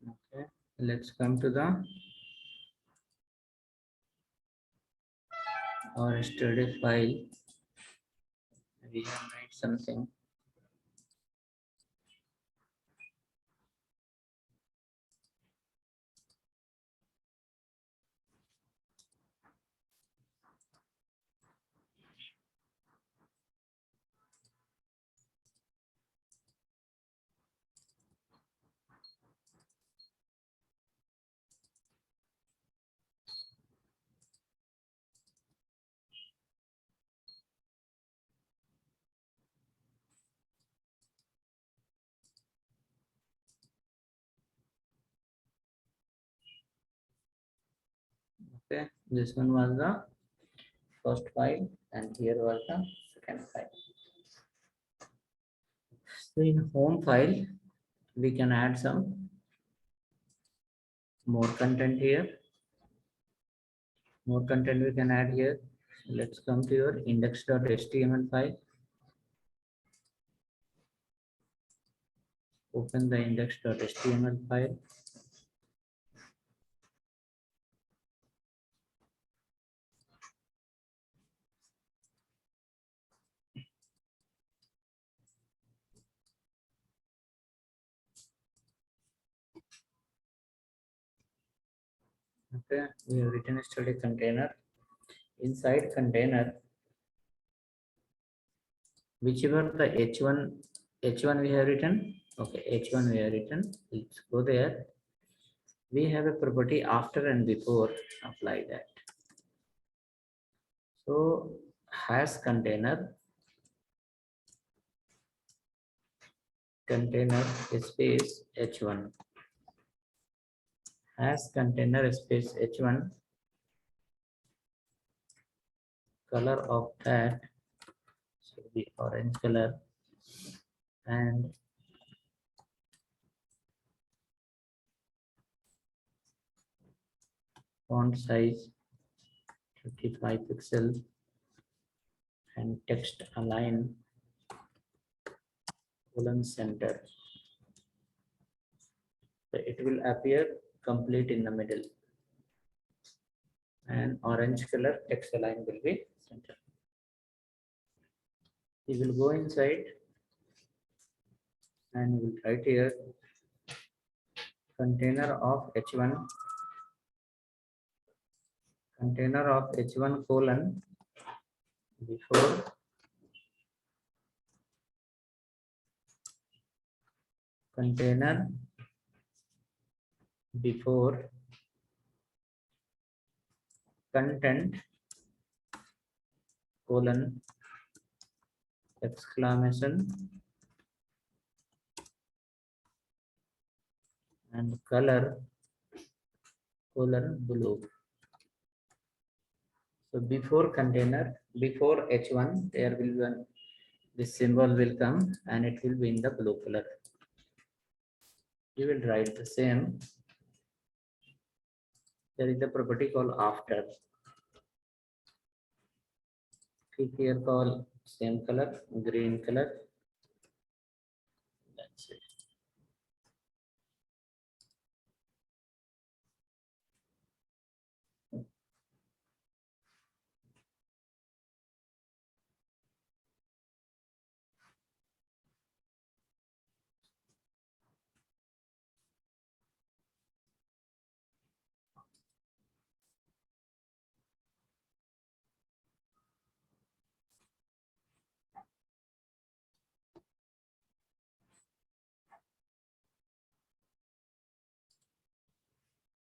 Okay, let's come to the our study file. We have made something. Okay, this one was the first file, and here was the second file. So in home file, we can add some more content here. More content we can add here. Let's come to your index.html file. Open the index.html file. Okay, we have written a study container. Inside container, whichever the h1 we have written. Okay, h1 we have written. Let's go there. We have a property after and before. Apply that. So has container space h1, has container space h1, color of that should be orange color, and font size 55 pixels, and text align colon center. So it will appear complete in the middle, and orange color text align will be center. You will go inside and you will write here container of h1, container of h1 colon before container before content colon exclamation and color colon blue. So before container, before h1, there will be one, this symbol will come and it will be in the blue color. You will write the same. There is a property called after. Keep here call same color, green color. That's it.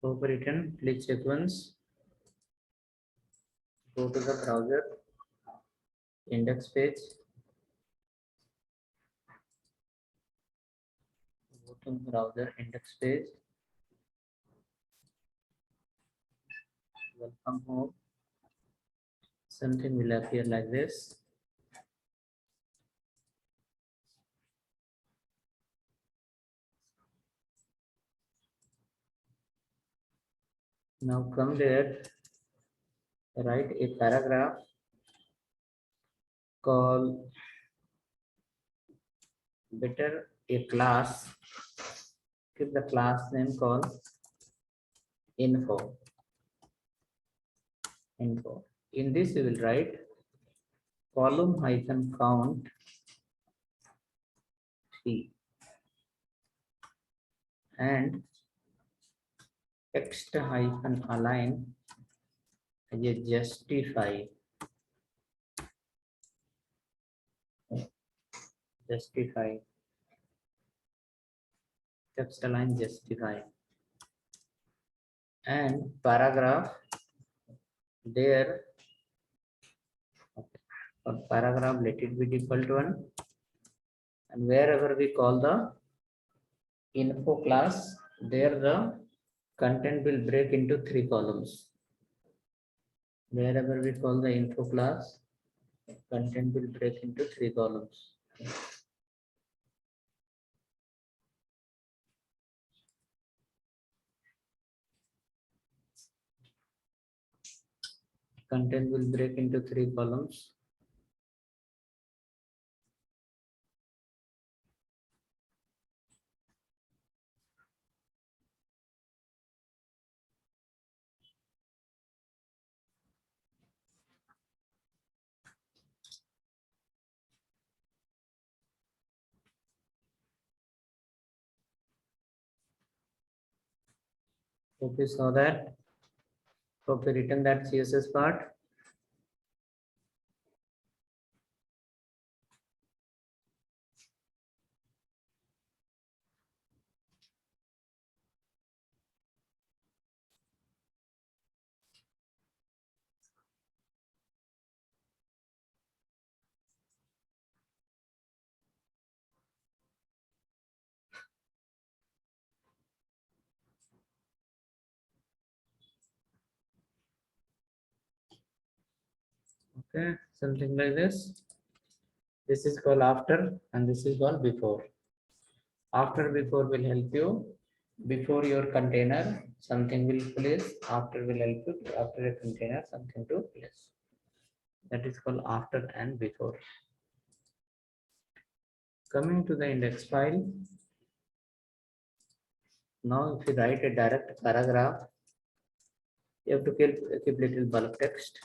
Hope written. Please check once. Go to the browser, index page. Go to browser index page. Welcome home. Something will appear like this. Now come there, write a paragraph called better a class Keep the class name called info. In this you will write column hyphen count 3 and text hyphen align justify text align justify and paragraph there. Okay. For paragraph let it be default one, and wherever we call the info class, there the content will break into 3 columns. Wherever we call the info class, content will break into 3 columns. Content will break into 3 columns. Hope you saw that. Hope you written that CSS part. Okay, something like this. This is called after and this is called before. After before will help you. Before your container, something will place. After will help you. After a container, something to place. That is called after and before. Coming to the index file. Now, if you write a direct paragraph, you have to keep little bulk text.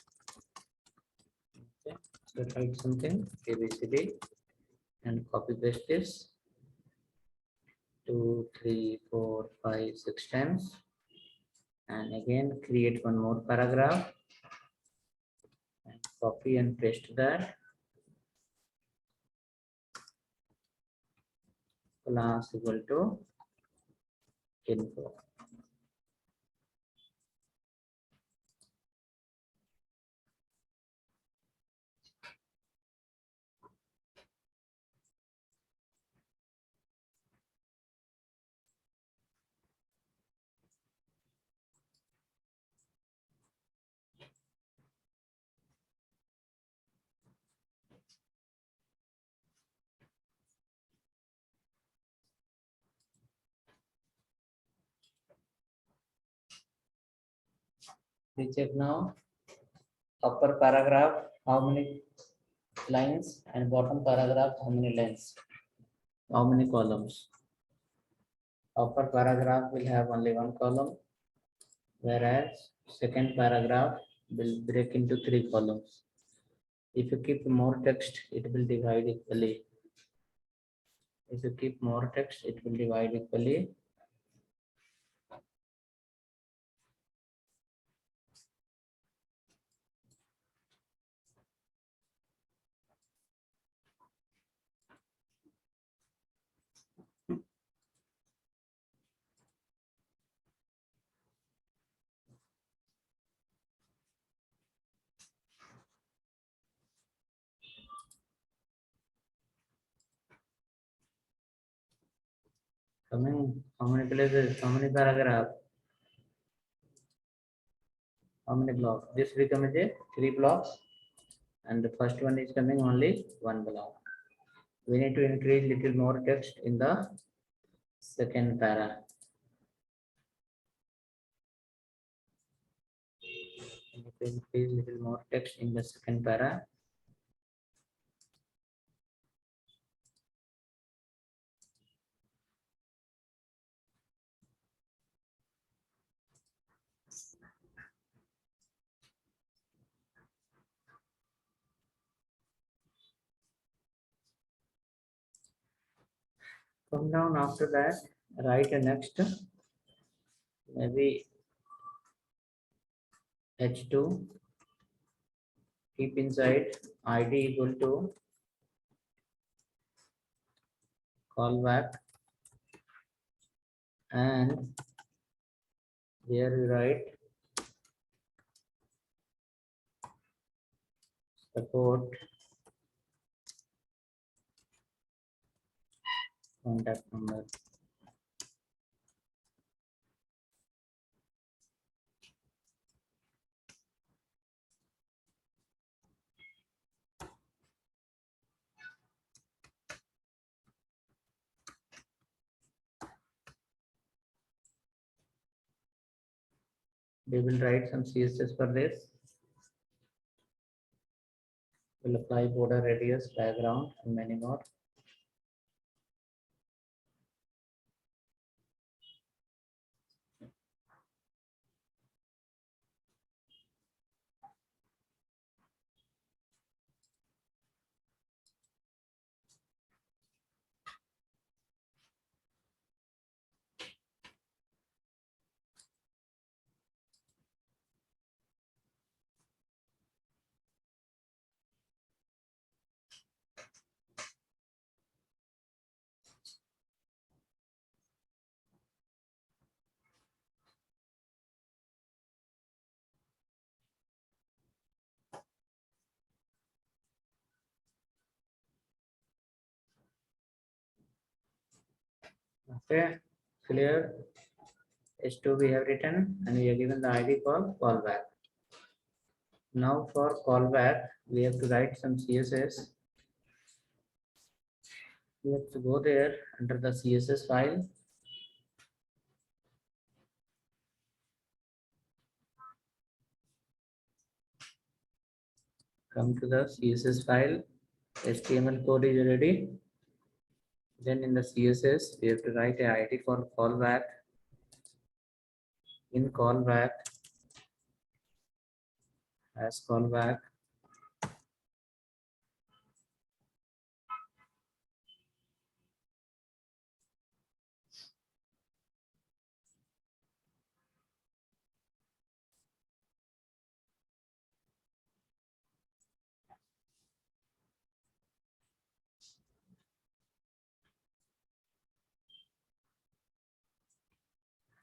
Okay. So write something ABCD and copy paste this 2, 3, 4, 5, 6 times, and again create one more paragraph and copy and paste that. Class equal to info. We check now upper paragraph how many lines and bottom paragraph how many lines, how many columns. Upper paragraph will have only one column, whereas second paragraph will break into 3 columns. If you keep more text, it will divide equally. If you keep more text, it will divide equally. Coming, how many places, how many paragraph, how many blocks? This becomes a 3 blocks, and the first one is coming only 1 block. We need to increase little more text in the second para. We need to increase little more text in the second para. Come down after that, write a next, maybe H2, keep inside ID equal to callback, and here you write support contact number. We will write some CSS for this. We'll apply border radius, background, and many more. Okay, clear. H2 we have written, and we have given the ID for callback. Now for callback, we have to write some CSS. We have to go there under the CSS file. Come to the CSS file. HTML code is ready. Then in the CSS, we have to write a ID for callback. In callback, as callback,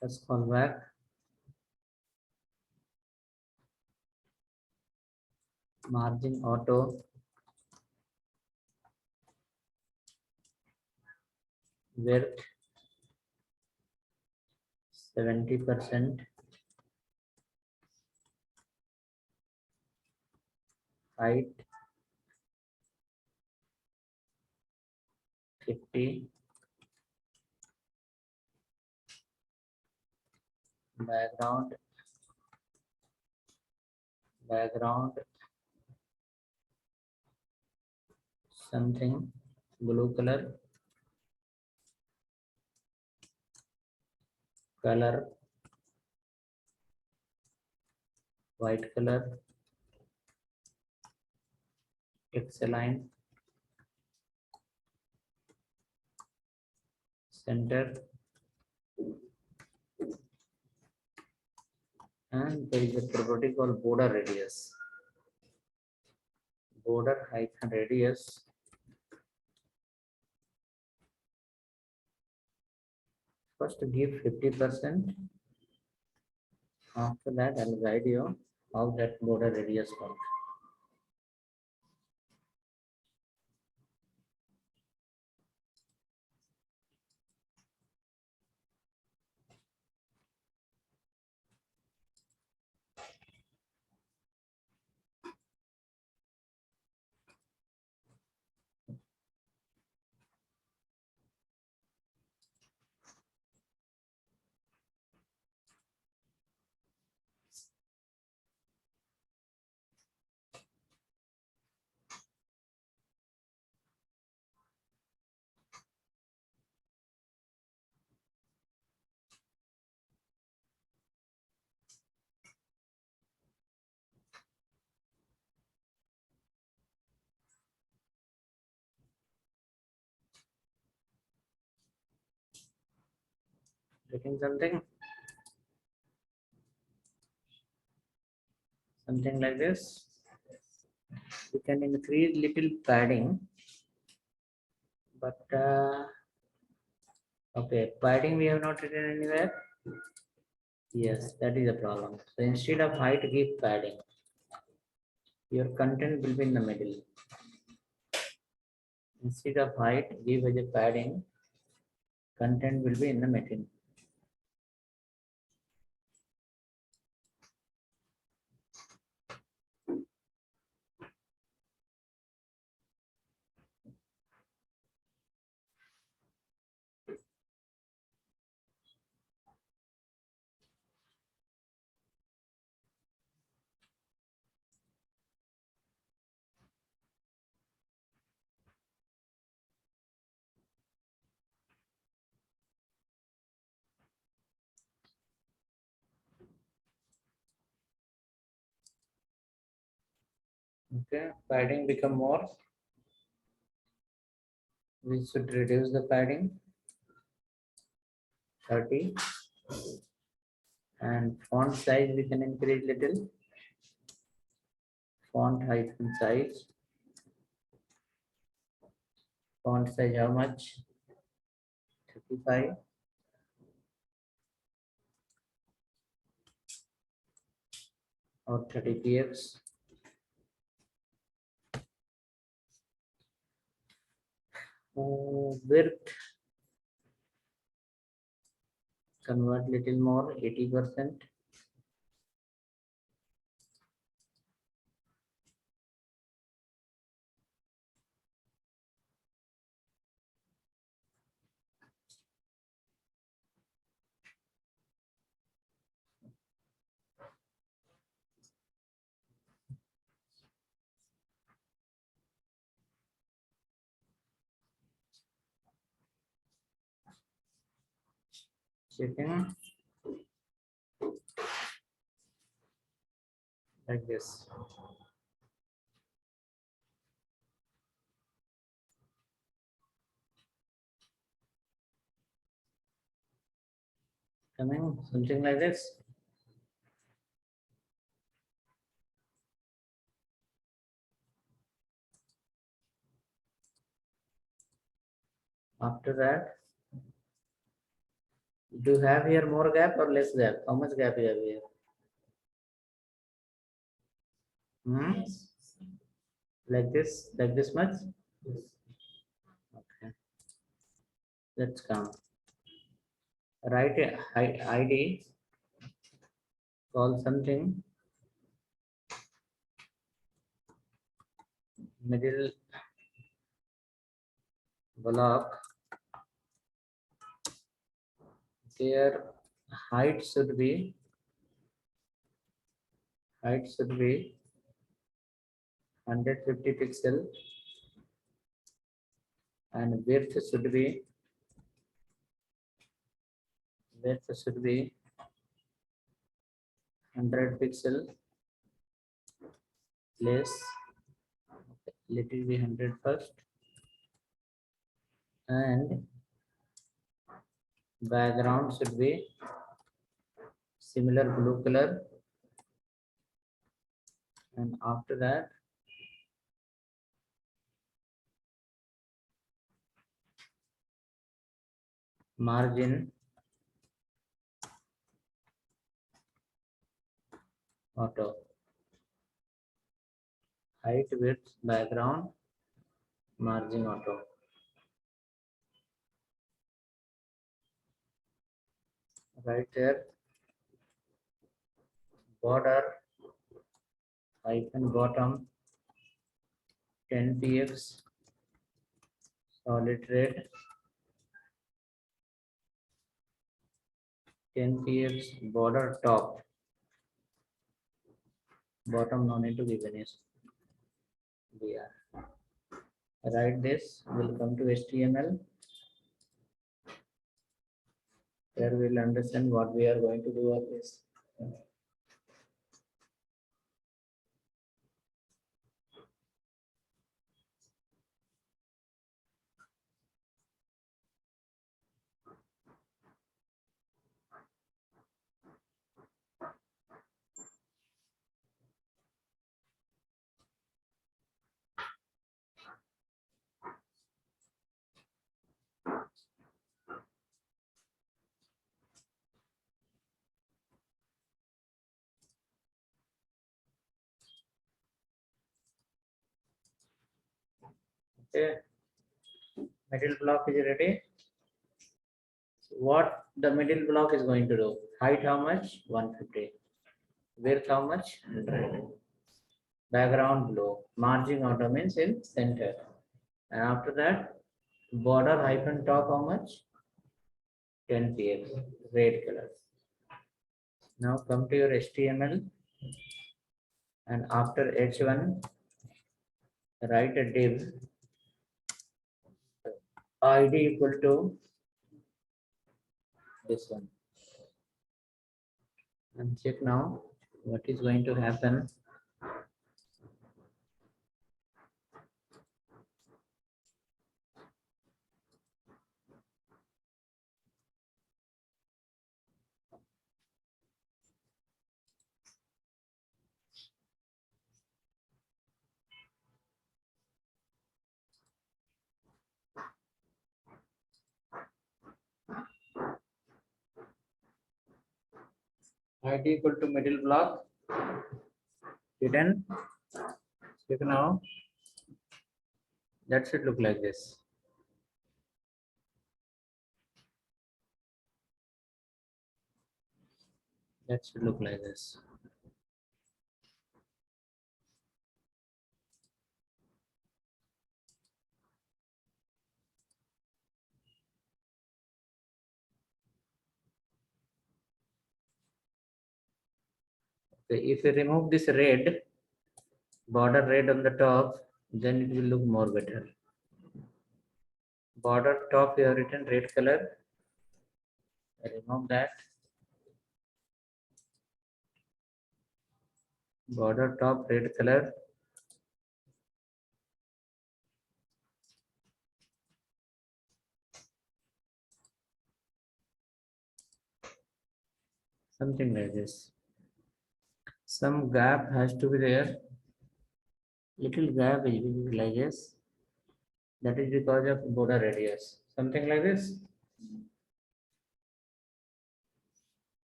as callback, margin auto, width 70%, height 50, background something blue color white color, X-align, center, and there is a property called border radius. Border hyphen radius. First give 50%. After that, I'll guide you how that border radius works. Getting something? Something like this. You can increase little padding, but okay, padding we have not written anywhere. Yes, that is a problem. So instead of height, give padding. Your content will be in the middle. Instead of height, give as a padding. Content will be in the middle. Okay, padding become more. We should reduce the padding 30, and font size we can increase little. Font height and size. Font size how much? 35. Or 30 px. Width, convert little more, 80%. Checking like this. Coming something like this. After that, do you have here more gap or less gap? How much gap you have here? Hmm? Like this much? Okay. Let's count. Write a ID, call something middle block. Their height should be 150 pixel, and width should be 100 pixel less. Let it be 100 first, and background should be similar blue color, and after that margin auto, height, width, background, margin auto. Right there, border icon bottom 10 px solid red, 10 px border top, bottom no need to be finished. Write this, we'll come to HTML. There we'll understand what we are going to do of this. Okay, middle block is ready. What the middle block is going to do? Height how much? 150. Width how much? 100. Background blue. Margin auto means in center. And after that, border hyphen top how much? 10 px. Red color. Now come to your HTML and after H1, write a div ID equal to this one. And check now what is going to happen. ID equal to middle block. Hidden. Check now. That should look like this. That should look like this. Okay, if you remove this red, border red on the top, then it will look more better. Border top you have written red color. I remove that. Border top red color. Something like this. Some gap has to be there. Little gap is like this. That is because of border radius. Something like this.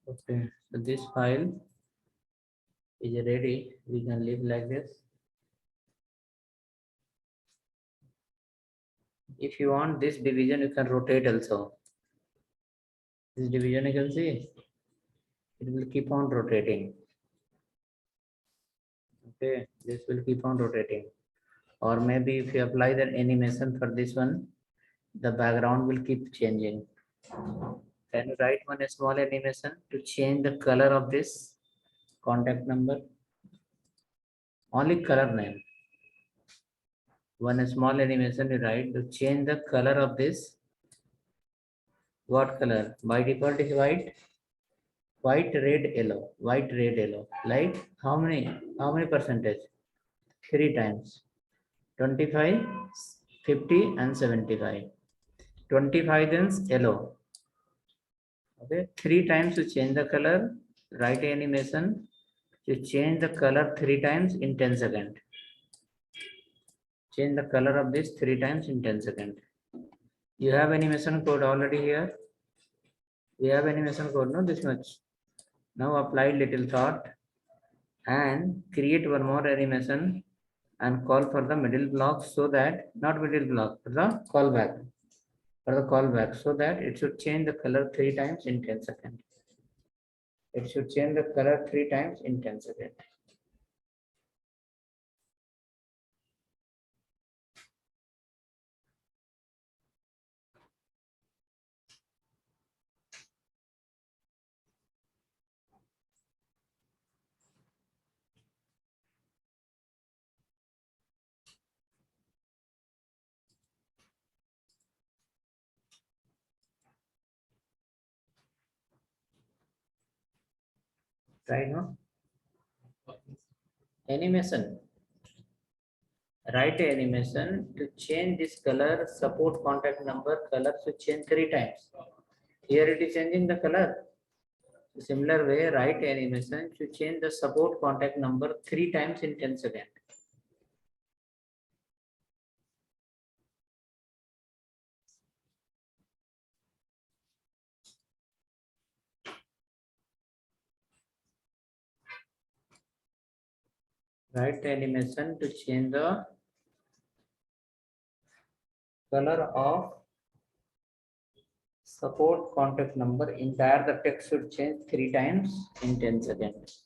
Okay, so this file is ready. We can leave like this. If you want this division, you can rotate also. This division you can see, it will keep on rotating. Okay, this will keep on rotating. Or maybe if you apply that animation for this one, the background will keep changing. Can you write one small animation to change the color of this contact number? Only color name. One small animation you write to change the color of this. What color? By default is white. White, red, yellow. White, red, yellow. Like how many? How many percentage? 3 times. 25, 50 and 75. 25 then yellow. Okay, 3 times to change the color. Write animation to change the color 3 times in 10 seconds. Change the color of this 3 times in 10 seconds. You have animation code already here. We have animation code, no, this much. Now apply little thought and create one more animation and call for the middle block so that, not middle block, for the callback. For the callback so that it should change the color 3 times in 10 seconds. It should change the color 3 times in 10 seconds. Try now. Animation. Write animation to change this color, support contact number, color should change 3 times. Here it is changing the color. Similar way, write animation to change the support contact number 3 times in 10 seconds. Write the animation to change the color of support contact number. Entire the text should change 3 times in 10 seconds.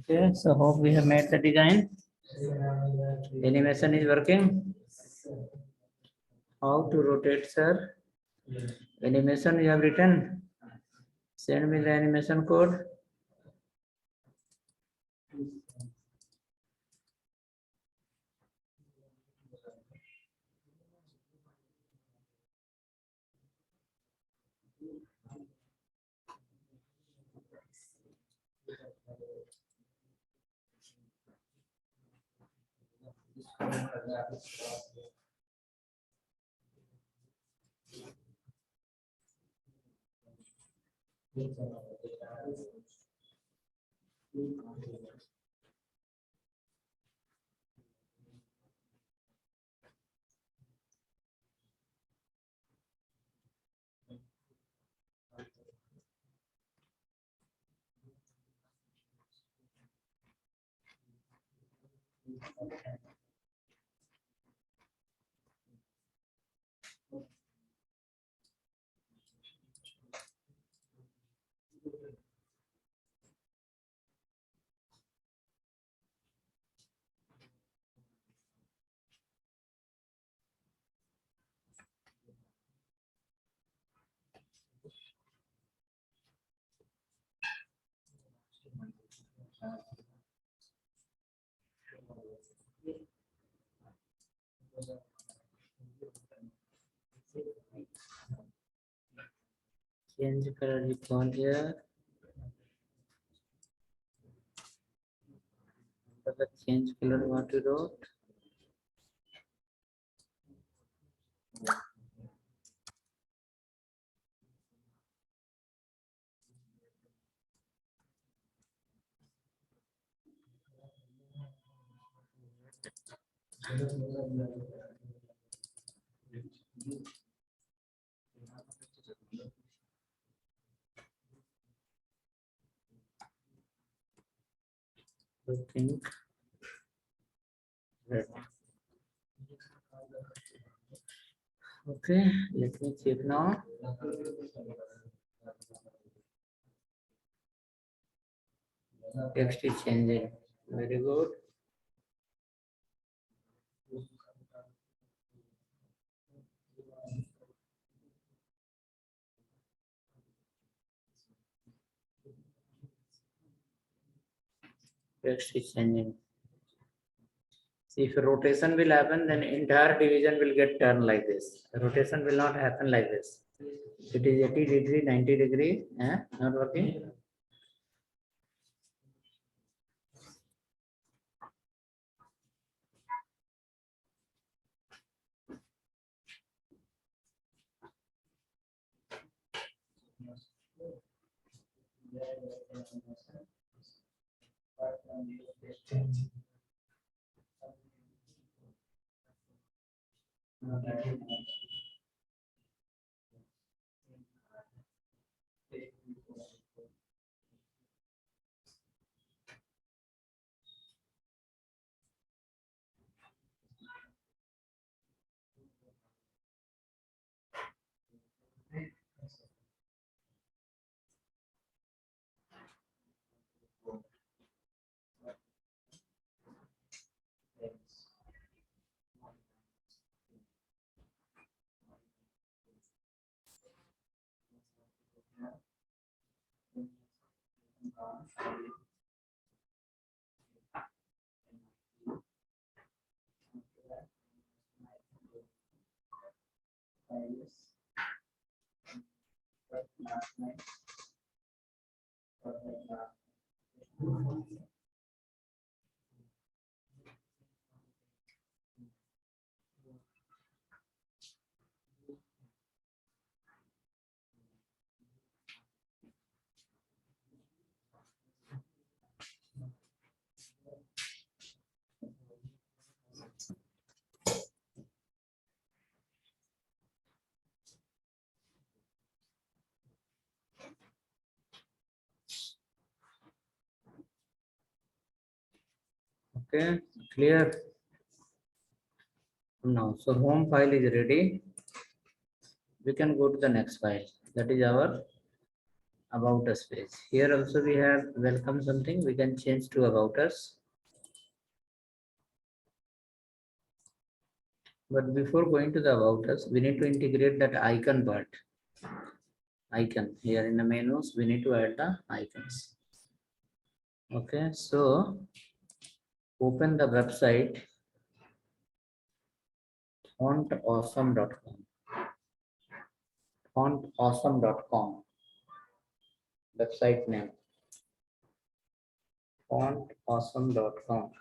Okay, so hope we have made the design. Animation is working. How to rotate, sir? Animation you have written. Send me the animation code. Change color icon here. For the change color what you wrote. Pink. Red. Okay, let me check now. Text is changing. Very good. Text is changing. See, if rotation will happen, then entire division will get turned like this. Rotation will not happen like this. It is 80 degree, 90 degree. Not working. Okay, clear. Now, so home file is ready. We can go to the next file. That is our about us page. Here also we have welcome something. We can change to about us. But before going to the about us, we need to integrate that icon part. Icon here in the menus, we need to add the icons. Okay, so open the website fontawesome.com. Fontawesome.com. Website name fontawesome.com.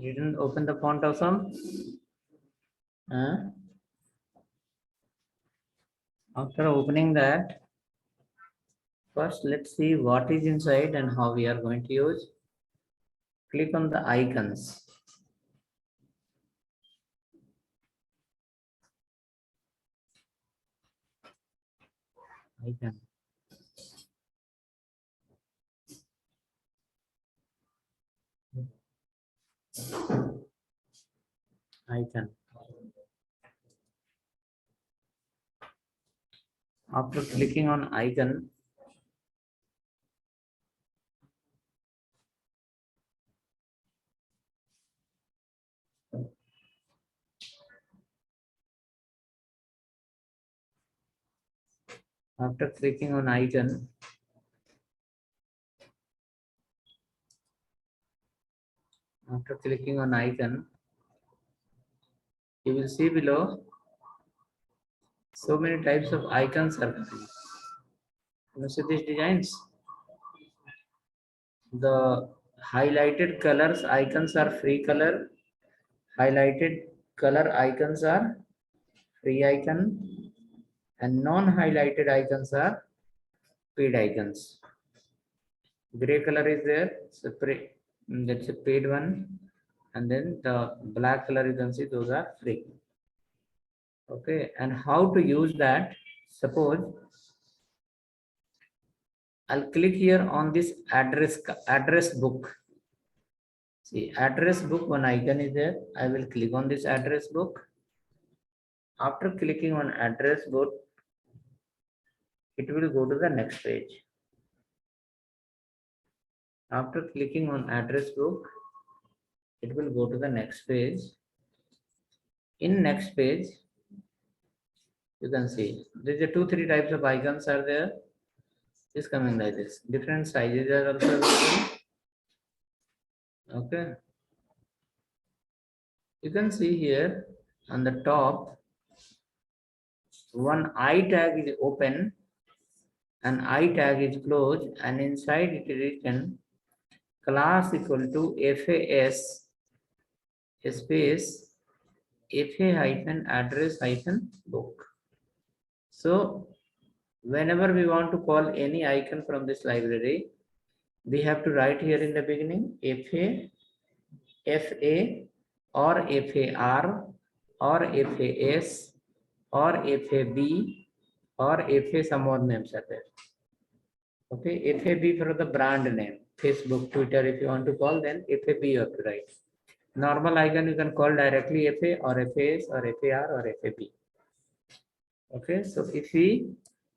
You didn't open the font awesome? After opening that, first let's see what is inside and how we are going to use. Click on the icons. Icon. Icon. After clicking on icon, after clicking on icon, after clicking on icon, you will see below so many types of icons are coming. You see these designs. The highlighted colors icons are free color. Highlighted color icons are free icon, and non-highlighted icons are paid icons. Gray color is there, separate. That's a paid one, and then the black color you can see those are free. Okay, and how to use that? Suppose I'll click here on this address book. See, address book, one icon is there. I will click on this address book. After clicking on address book, it will go to the next page. After clicking on address book, it will go to the next page. In next page, you can see there's a 2-3 types of icons are there. It's coming like this. Different sizes are also available. Okay. You can see here on the top, one I tag is open and I tag is closed, and inside it is written class equal to FAS space FA hyphen address hyphen book. So whenever we want to call any icon from this library, we have to write here in the beginning FA, FA or FAR or FAS or FAB or FA, some more names are there. Okay, FAB for the brand name, Facebook, Twitter, if you want to call, then FAB you have to write. Normal icon you can call directly FA or FAS or FAR or FAB. Okay, so if we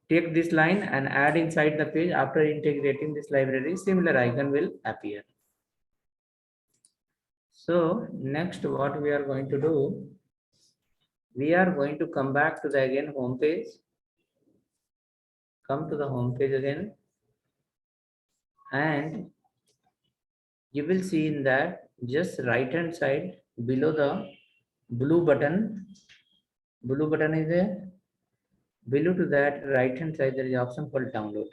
take this line and add inside the page after integrating this library, similar icon will appear. So next what we are going to do, we are going to come back to the again home page. Come to the home page again, and you will see in that just right hand side below the blue button is there. Below to that right hand side there is option called download.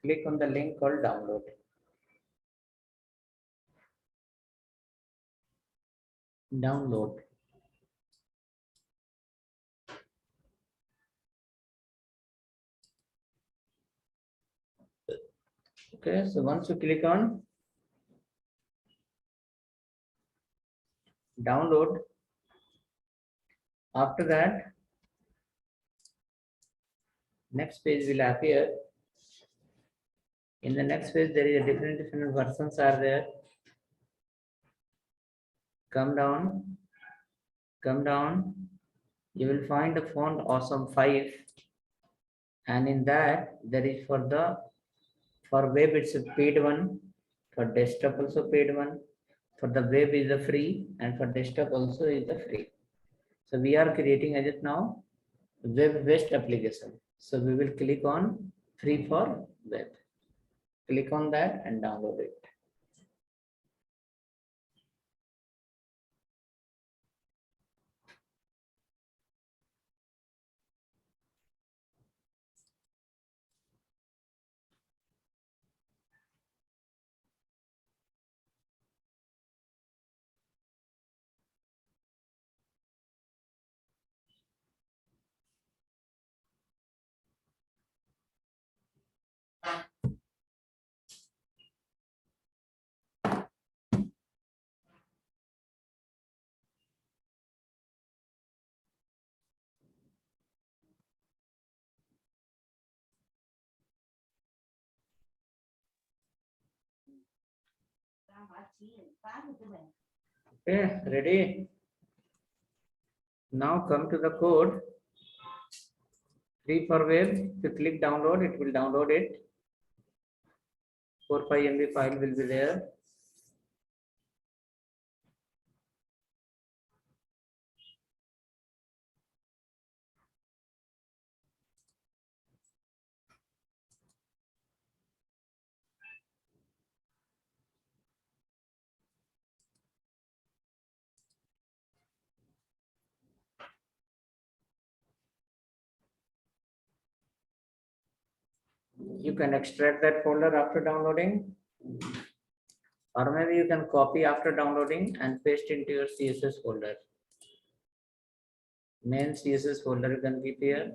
Click on the link called download. download. Okay, so once you click on download, after that, next page will appear. In the next page, there is a different versions are there. Come down, come down. You will find the font Awesome 5, and in that there is for web it's a paid one, for desktop also paid one, for the web is a free, and for desktop also is the free. So we are creating as it now web-based application. So we will click on free for web. Click on that and download it. Okay, ready? Now come to the code. Free for web. If you click download, it will download it. 4-5 MB file will be there. You can extract that folder after downloading, or maybe you can copy after downloading and paste into your CSS folder. Main CSS folder you can keep here.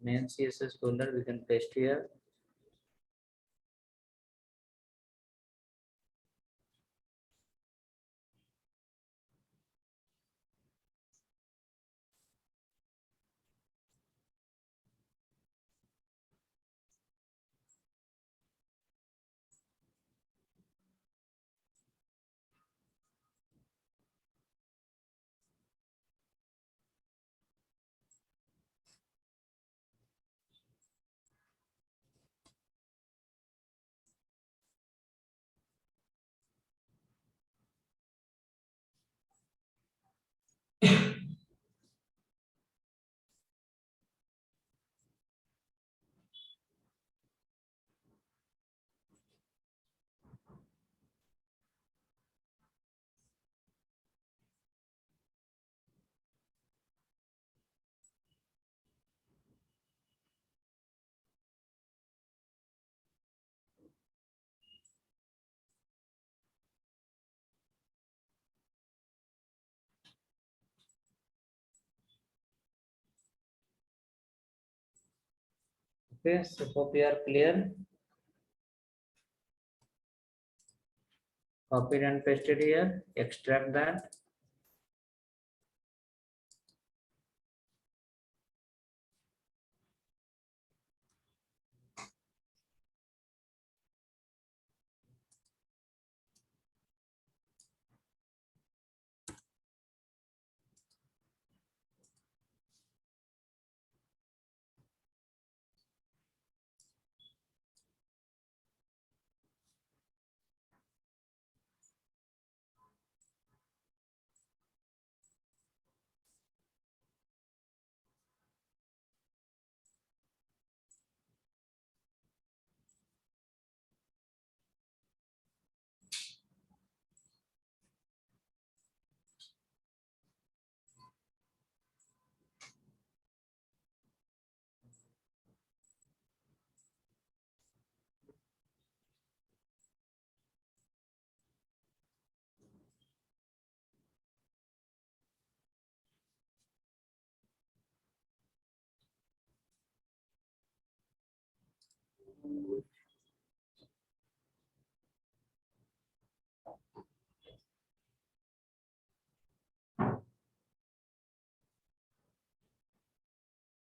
Main CSS folder we can paste here. Okay, so hope you are clear. Copied and pasted here. Extract that.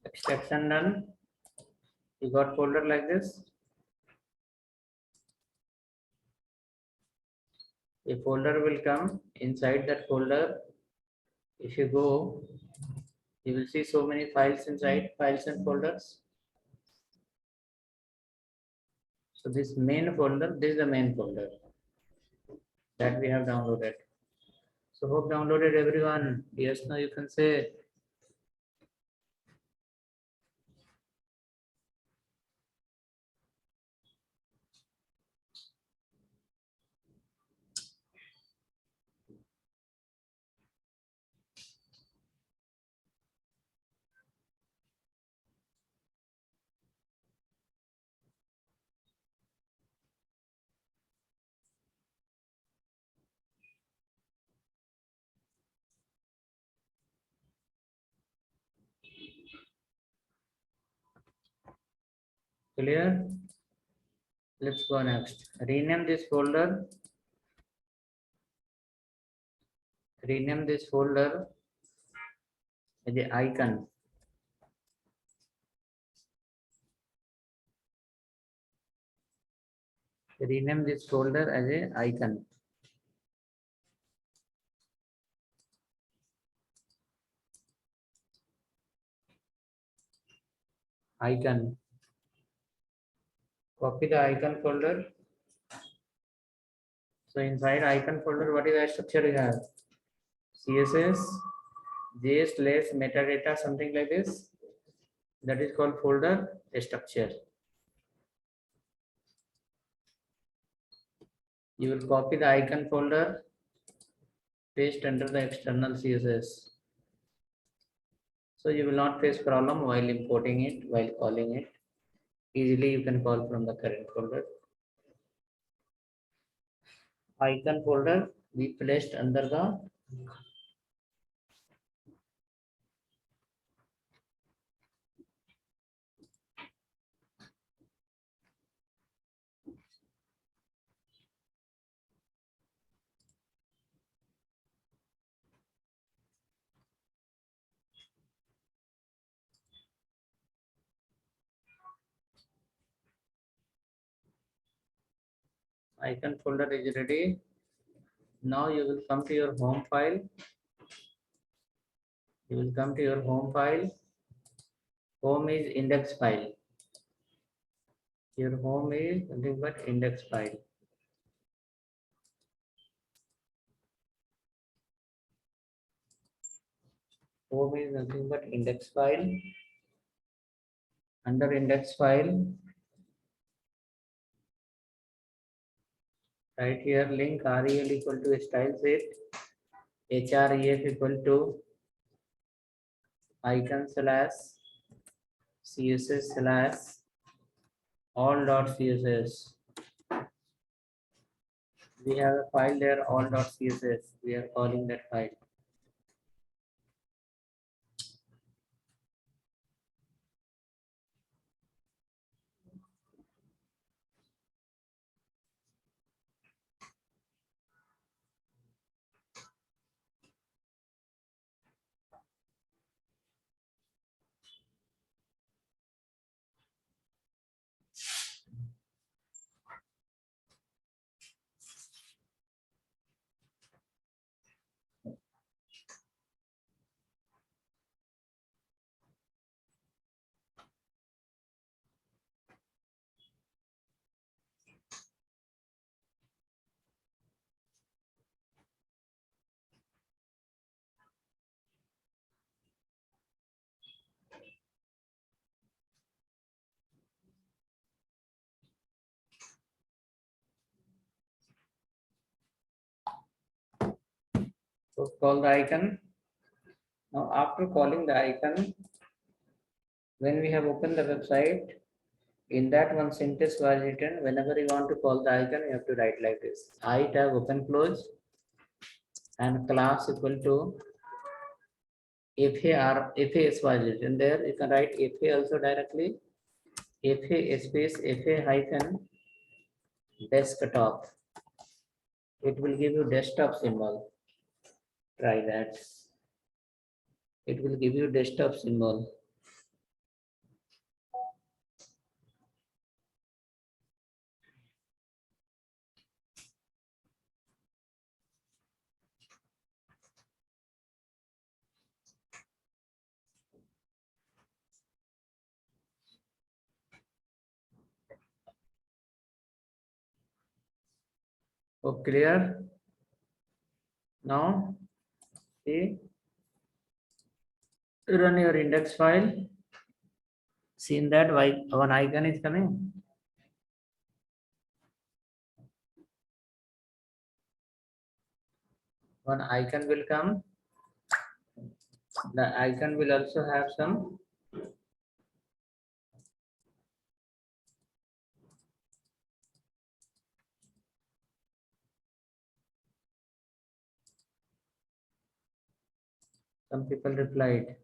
Extraction done. You got folder like this. A folder will come. Inside that folder, if you go, you will see so many files inside, files and folders. So this main folder, this is the main folder that we have downloaded. So hope downloaded everyone. Yes, no, you can say. Clear? Let's go next. Rename this folder. Rename this folder as the icon. Rename this folder as a icon. Icon. Copy the icon folder. So inside icon folder, what is the structure you have? CSS, JS, metadata, something like this. That is called folder structure. You will copy the icon folder, paste under the external CSS. So you will not face problem while importing it, while calling it. Easily you can call from the current folder. Icon folder be placed under the icon folder is ready. Now you will come to your home file. You will come to your home file. Home is index file. Your home is nothing but index file. Home is nothing but index file. Under index file, right here link rel equal to style set, href equal to icon slash css slash all dot css. We have a file there, all dot css. We are calling that file. So call the icon. Now after calling the icon, when we have opened the website, in that one sentence was written, whenever you want to call the icon, you have to write like this. I tag open close and class equal to FA was written there. You can write FA also directly. FA space FA hyphen desktop. It will give you desktop symbol. Try that. It will give you desktop symbol. Oh, clear? Now, see, run your index file. Seen that one icon is coming? One icon will come. The icon will also have some people replied.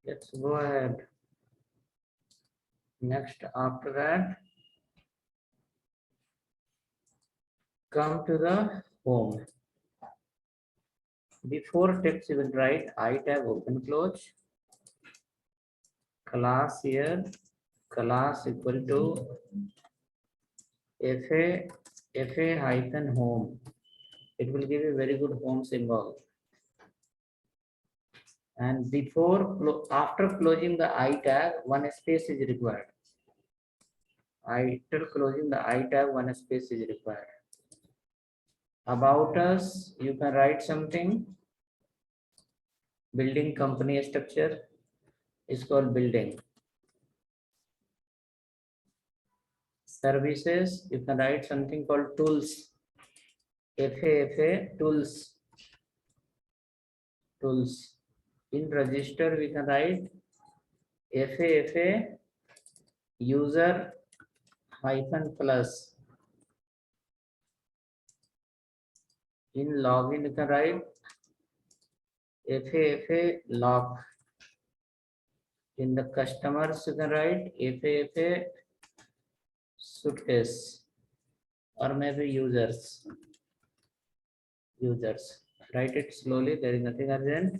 Let's go ahead. Next, after that, come to the home. Before text, you will write I tag open close. Class here, class equal to fa hyphen home. It will give a very good home symbol. And after closing the I tag, one space is required. After closing the I tag, one space is required. About us, you can write something. Building company structure is called building. Services, you can write something called tools. FA tools. Tools. In register, we can write FA user hyphen plus. In login, you can write FA log. In the customers, you can write FA suitcase, or maybe users. Write it slowly, there is nothing urgent.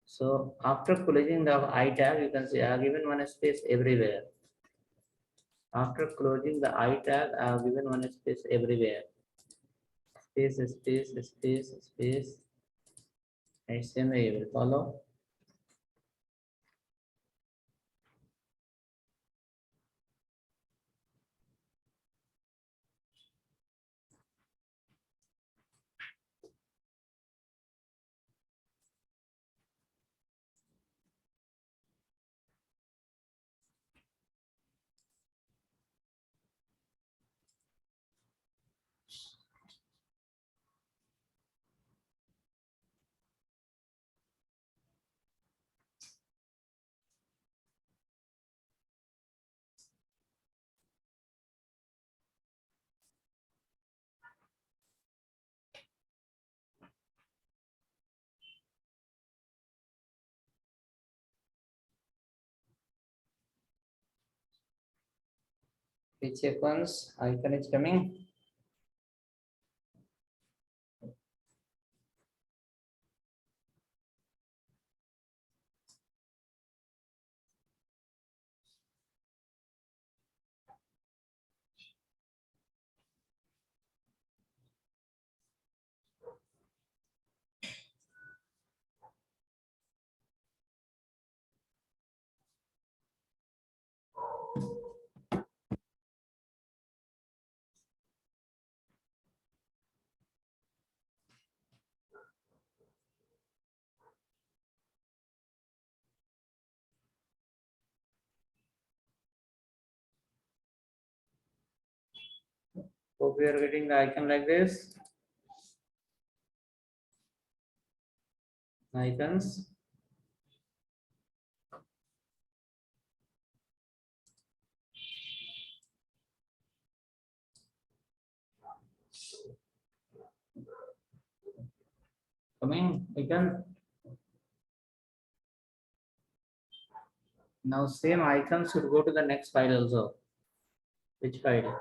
So after closing the I tag, you can see I have given one space everywhere. After closing the I tag, I have given one space everywhere. Space. And same way you will follow. Which sequence icon is coming? Hope you are getting the icon like this. Icons. Coming icon. Now same icon should go to the next file also. Which file?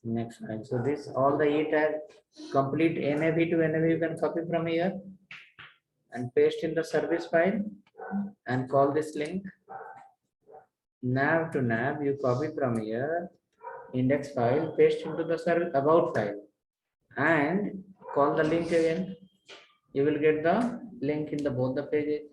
Next file. So this all the 8 tag complete nav to nav you can copy from here and paste in the service file and call this link. Nav to nav you copy from here, index file, paste into the service about file and call the link again. You will get the link in the both the pages.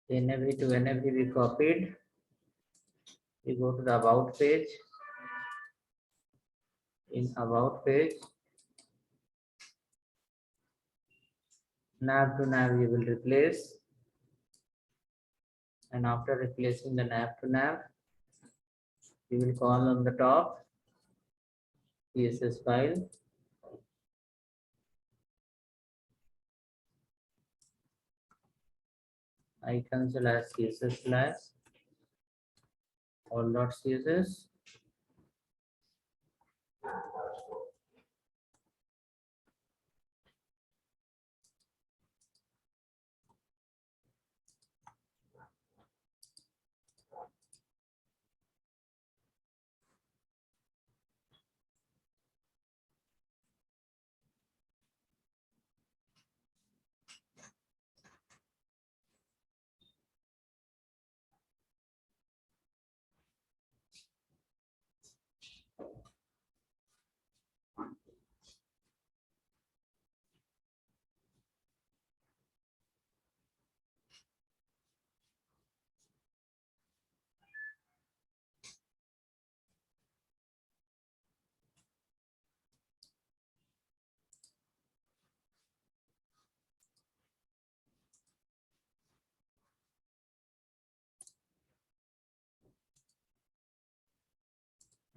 NAV to NAV we copied. We go to the about page. In about page, nav to nav you will replace, and after replacing the nav to nav, you will call on the top CSS file. Icon slash CSS slash all.css.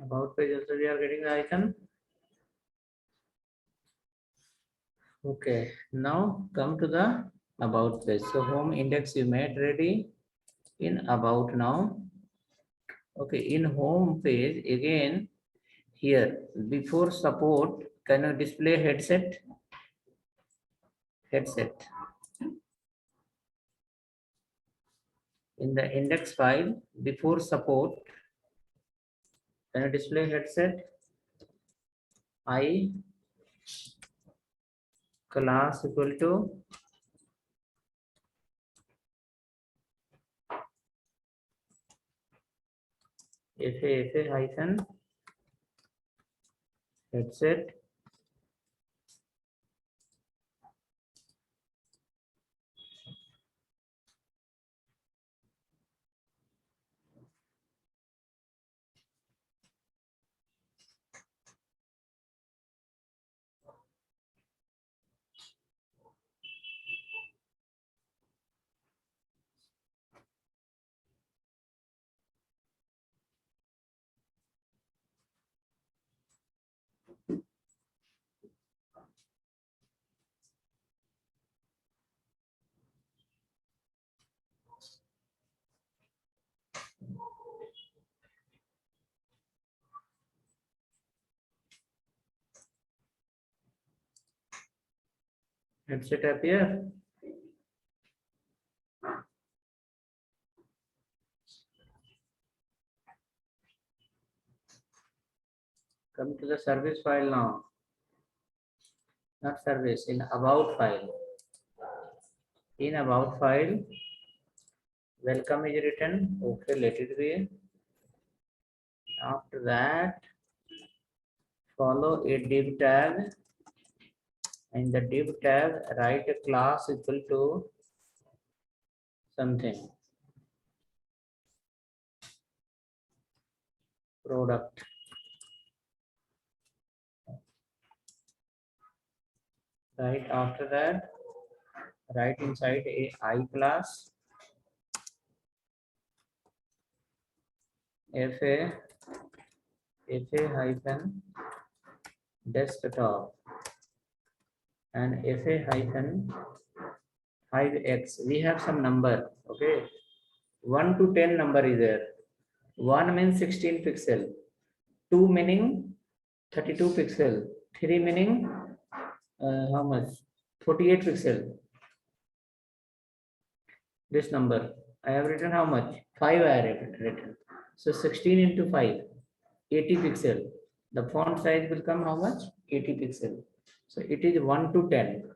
About page also we are getting the icon. Okay, now come to the about page. So home index you made ready. In about now. Okay, in home page again here before support, can you display headset? Headset. In the index file before support, can you display headset? I class equal to fa hyphen headset Headset appear. Come to the service file now. Not service, in about file. In about file, welcome is written. Okay, let it be. After that, follow a div tag. In the div tag, write a class equal to something. Product. Right after that, write inside a I class. fa hyphen desktop and fa hyphen hide x. We have some number. Okay, 1 to 10 number is there. 1 means 16 pixel, 2 meaning 32 pixel, 3 meaning how much? 48 pixel. This number I have written how much? 5 I have written. So 16 into 5, 80 pixel. The font size will come how much? 80 pixel. So it is 1 to 10.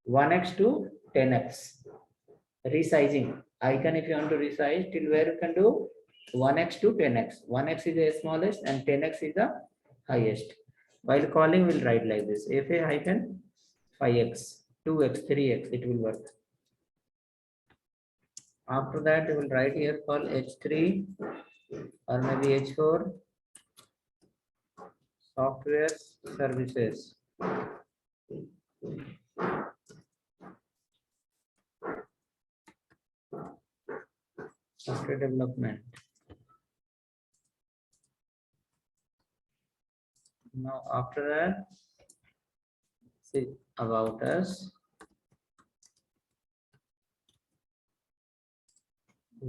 1x to 10x. Resizing. Icon if you want to resize, till where you can do 1x to 10x. 1x is the smallest and 10x is the highest. While calling, we'll write like this. fa hyphen 5x, 2x, 3x, it will work. After that, we will write here call h3 or maybe h4 software services. Software development. Now after that, see about us.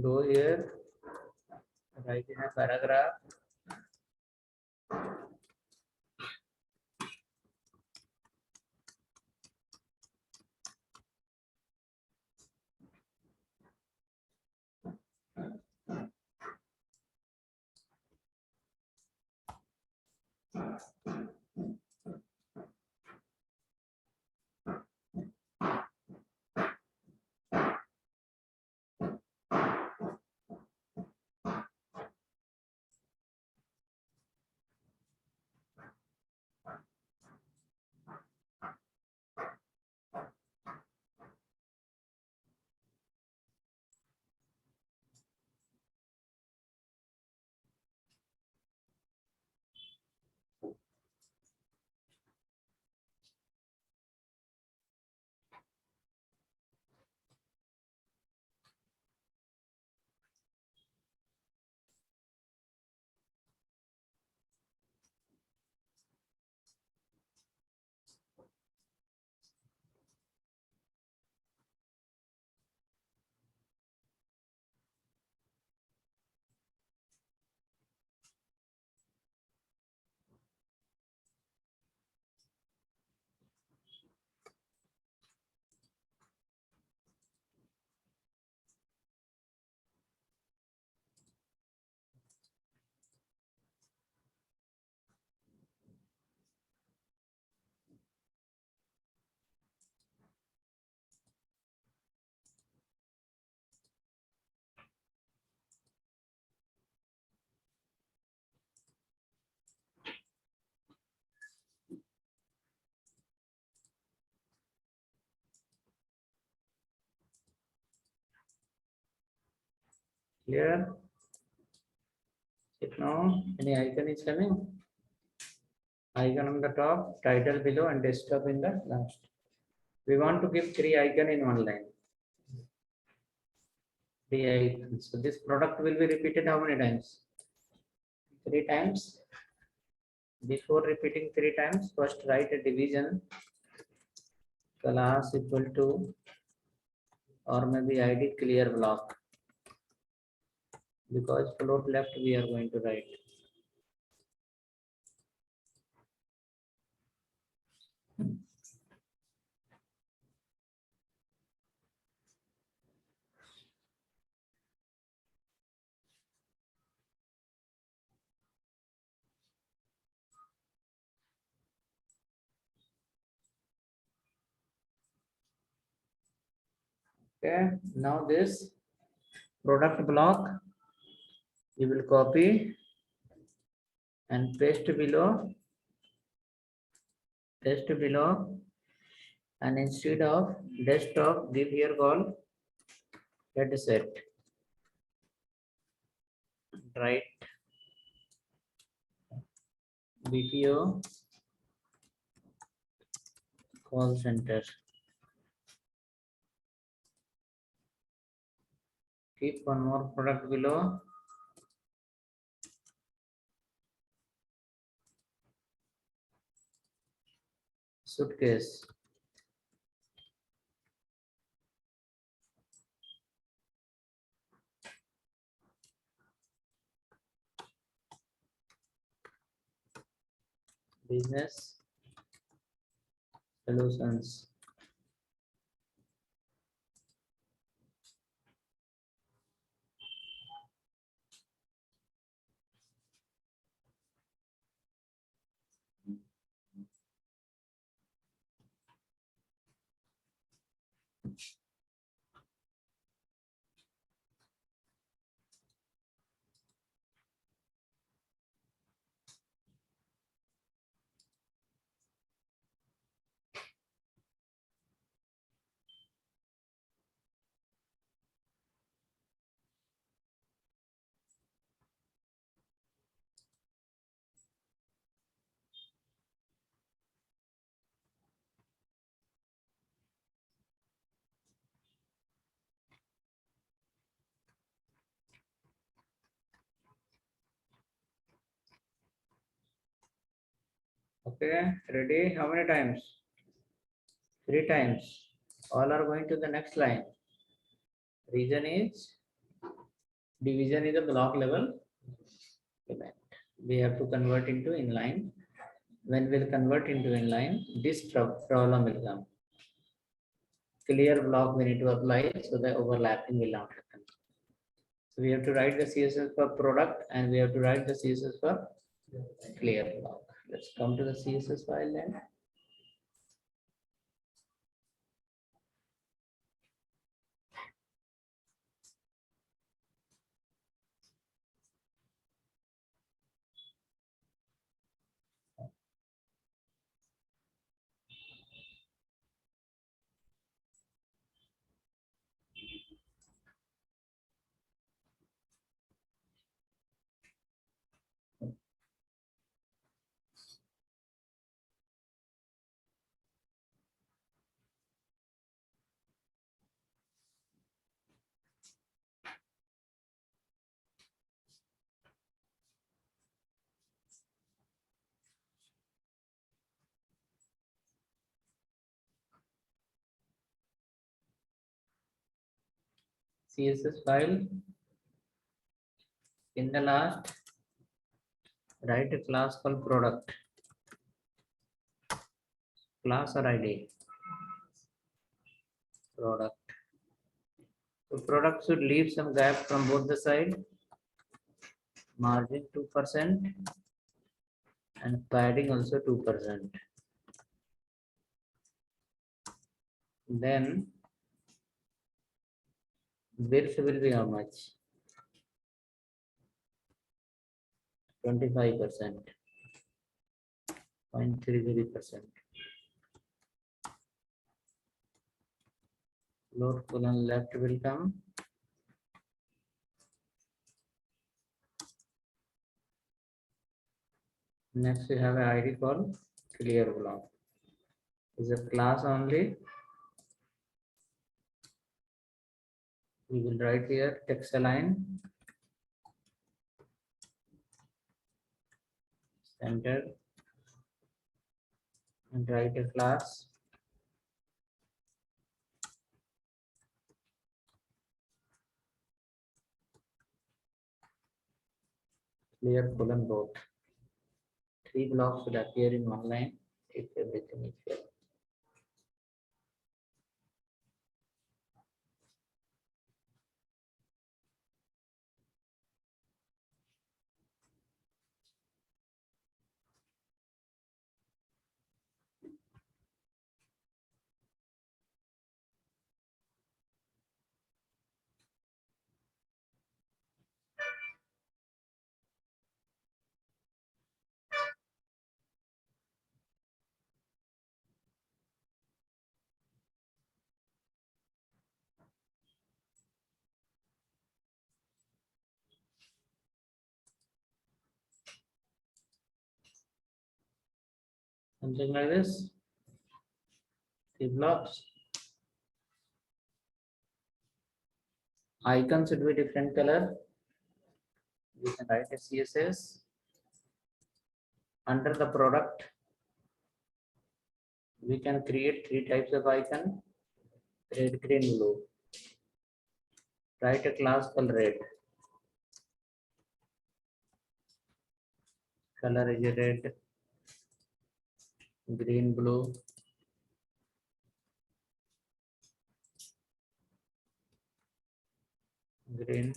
Go here, write in a paragraph. Clear? Check now. Any icon is coming? Icon on the top, title below, and desktop in the last. We want to give 3 icons in one line. 3 icons. So this product will be repeated how many times? 3 times. Before repeating 3 times, first write a division class equal to or maybe id clear block, because float left we are going to write. Okay, now this product block you will copy and paste below, and instead of desktop give here call headset, right? BPO call center. Keep one more product below. Suitcase. Business solutions. Okay, ready? How many times? 3 times. All are going to the next line. Reason is division is a block level event. We have to convert into inline. When we'll convert into inline, this problem will come. Clear block we need to apply so the overlapping will not happen. So we have to write the CSS for product and we have to write the CSS for clear block. Let's come to the CSS file then. CSS file. In the last, write a class called product. Class or ID. Product. So product should leave some gap from both the side. Margin 2% and padding also 2%. Then width will be how much? 25%. 0.33%. Load column left will come. Next we have an ID called clear block. Is a class only. We will write here text align, center, and write a class. Clear colon both. 3 blocks should appear in one line if everything is fair. something like this. The blocks. Icon should be different color. We can write a CSS under the product. We can create 3 types of icon: red, green, blue. Write a class called red. Color is red, green, blue. Green.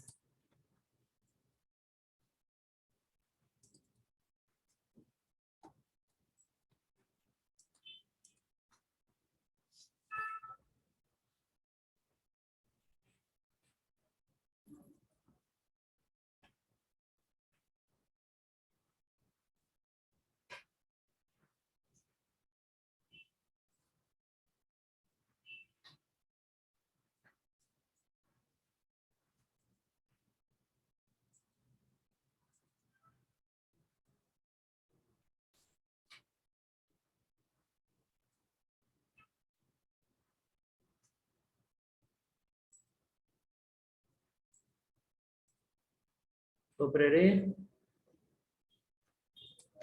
So ready?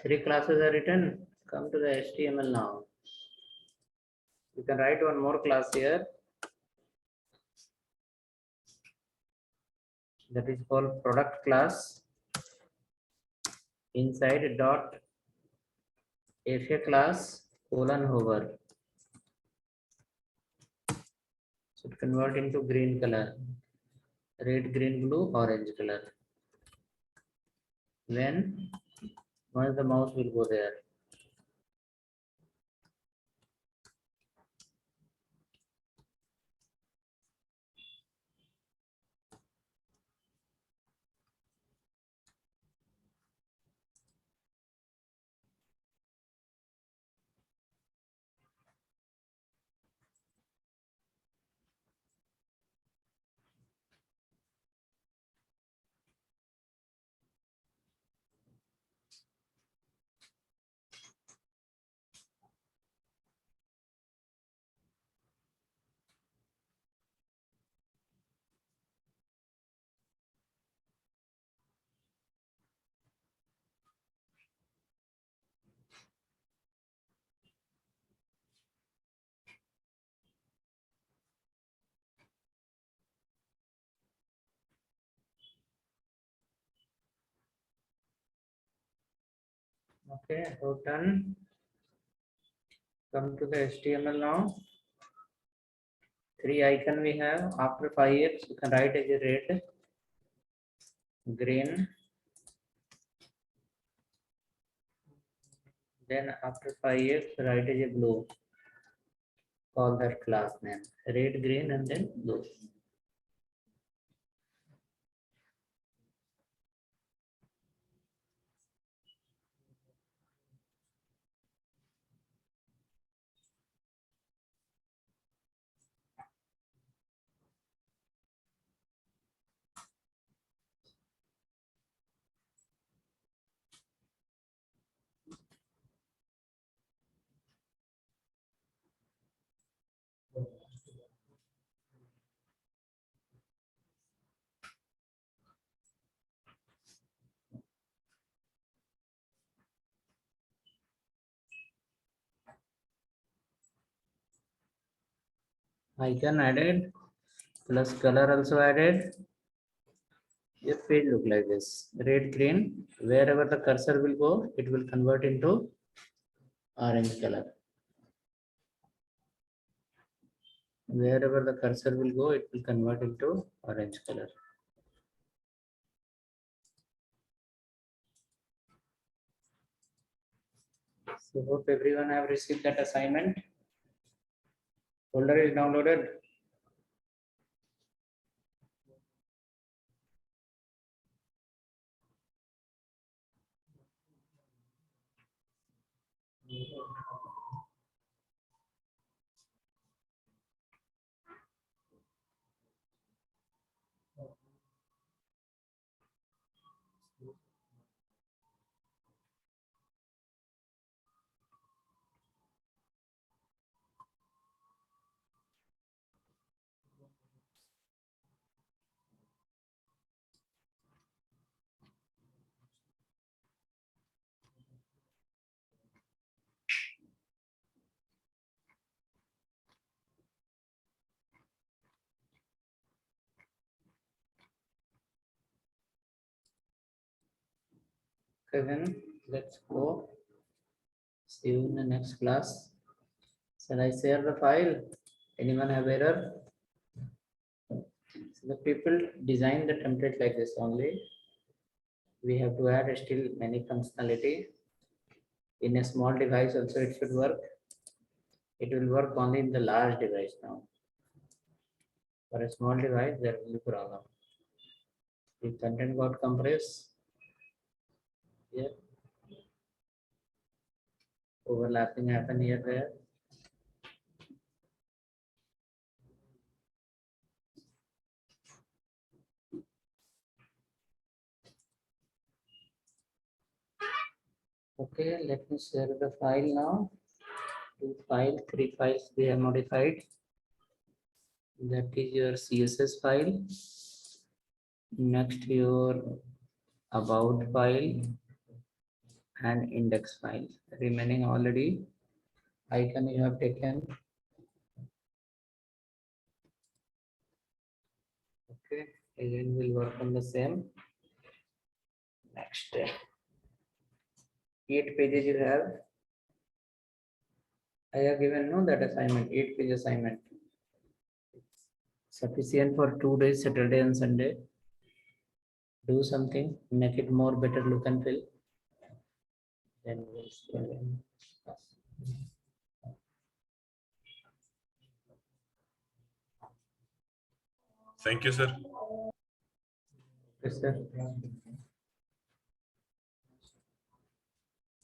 3 classes are written. Come to the HTML now. You can write one more class here. That is called product class. Inside dot fa class colon hover. Should convert into green color. Red, green, blue, orange color. When once the mouse will go there. Okay, so done. Come to the HTML now. 3 icon we have. After 5x, you can write as a red, green. Then after 5x, write as a blue. Call that class name. Red, green, and then blue. Icon added, plus color also added. Your page look like this: red, green. Wherever the cursor will go, it will convert into orange color. Wherever the cursor will go, it will convert into orange color. So hope everyone have received that assignment. Folder is downloaded. Okay, then let's go. See you in the next class. Shall I share the file? Anyone have error? So the people design the template like this only. We have to add still many functionality. In a small device also it should work. It will work only in the large device now. For a small device, there will be problem. The content got compressed. Here. Overlapping happen here there. Okay, let me share the file now. Three files we have modified. That is your CSS file. Next, your about file and index file. Remaining already icon you have taken. Okay, again we'll work on the same. Next, 8 pages you have. I have given no that assignment, 8-page assignment. Sufficient for 2 days, Saturday and Sunday. Do something, make it more better look and feel. Then we'll stay in class. Thank you, sir. Yes, sir.